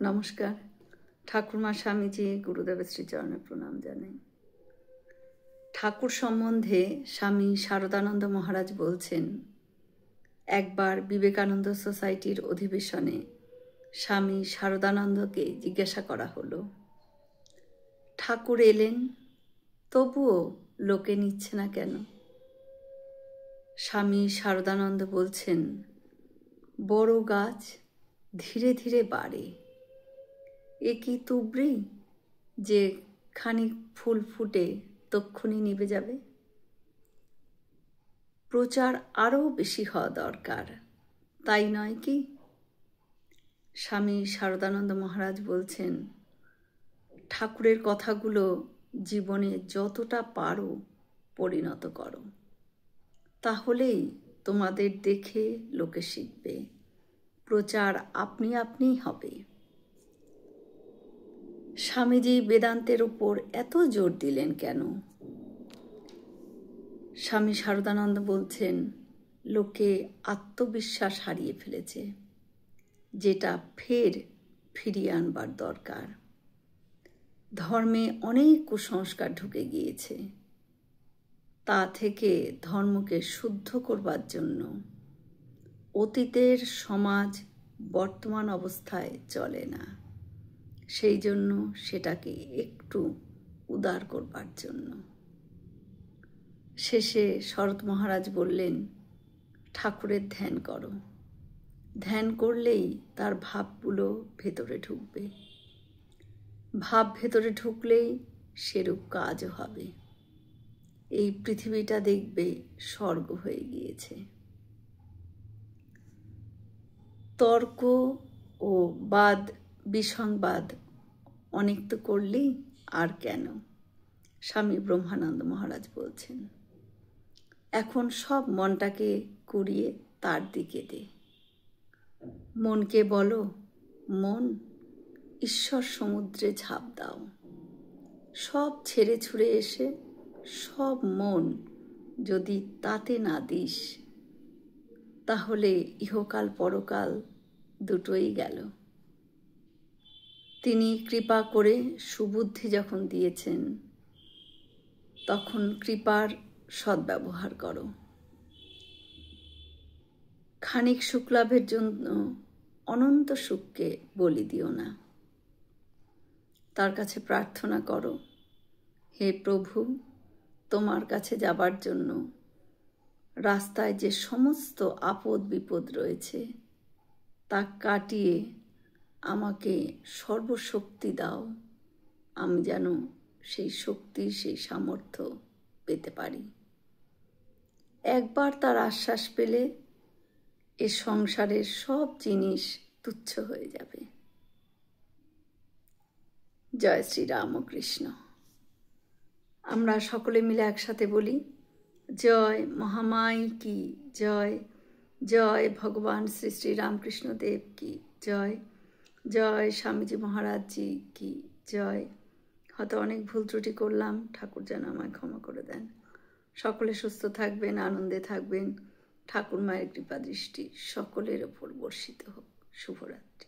নমস্কার। ঠাকুরমা স্বামীজি গুরুদেবের শ্রীচরণে প্রণাম জানাই। ঠাকুর সম্বন্ধে স্বামী শারদানন্দ মহারাজ বলছেন, একবার বিবেকানন্দ সোসাইটির অধিবেশনে স্বামী শারদানন্দকে জিজ্ঞাসা করা হলো, ঠাকুর এলেন, তবুও লোকে নিচ্ছে না কেন? স্বামী শারদানন্দ বলছেন, বড় গাছ ধীরে ধীরে বাড়ে, এ কি তুবড়ি যে খানিক ফুল ফুটে তক্ষুনি নিভে যাবে? প্রচার আরও বেশি হওয়া দরকার, তাই নয় কি? স্বামী শারদানন্দ মহারাজ বলছেন, ঠাকুরের কথাগুলো জীবনে যতটা পারো পরিণত করো, তাহলেই তোমাদের দেখে লোকে শিখবে, প্রচার আপনি আপনিই হবে। স্বামীজি বেদান্তের উপর এত জোর দিলেন কেন? স্বামী শারদানন্দ বলছেন, লোকে আত্মবিশ্বাস হারিয়ে ফেলেছে, যেটা ফিরিয়ে আনবার দরকার। ধর্মে অনেক কুসংস্কার ঢুকে গিয়েছে, তা থেকে ধর্মকে শুদ্ধ করবার জন্য অতীতের সমাজ বর্তমান অবস্থায় চলে না, সেই জন্য সেটাকে একটু উদার করবার জন্য। শেষে শরৎ মহারাজ বললেন, ঠাকুরের ধ্যান করো, ধ্যান করলেই তার ভাবগুলো ভেতরে ঢুকবে, ভাব ভেতরে ঢুকলেই সেরূপ কাজও হবে। এই পৃথিবীটা দেখবে স্বর্গ হয়ে গিয়েছে। তর্ক ও বাদ বিসংবাদ অনেক তো করলেই আর কেন? স্বামী ব্রহ্মানন্দ মহারাজ বলছেন, এখন সব মনটাকে কুড়িয়ে তার দিকে দে। মনকে বলো, মন, ঈশ্বর সমুদ্রে ঝাঁপ দাও। সব ছেড়ে ছুড়ে এসে সব মন যদি তাতে না দিস, তাহলে ইহকাল পরকাল দুটোই গেল। তিনি কৃপা করে সুবুদ্ধি যখন দিয়েছেন, তখন কৃপার সদ্ব্যবহার করো। খানিক সুখলাভের জন্য অনন্ত সুখকে বলি দিও না। তার কাছে প্রার্থনা করো, হে প্রভু, তোমার কাছে যাবার জন্য রাস্তায় যে সমস্ত আপদ বিপদ রয়েছে, তা কাটিয়ে আমাকে সর্বশক্তি দাও, আমি যেন সেই শক্তি, সেই সামর্থ্য পেতে পারি। একবার তার আশ্বাস পেলে এ সংসারের সব জিনিস তুচ্ছ হয়ে যাবে। জয় শ্রী রামকৃষ্ণ। আমরা সকলে মিলে একসাথে বলি, জয় মহামাই কি জয়, জয় ভগবান শ্রী শ্রী রামকৃষ্ণ দেব কি জয়, জয় স্বামীজি মহারাজজি কি জয়। হয়তো অনেক ভুল ত্রুটি করলাম, ঠাকুর যেন আমায় ক্ষমা করে দেন। সকলে সুস্থ থাকবেন, আনন্দে থাকবেন। ঠাকুর মায়ের কৃপা দৃষ্টি সকলের ওপর বর্ষিত হোক। শুভরাত্রি।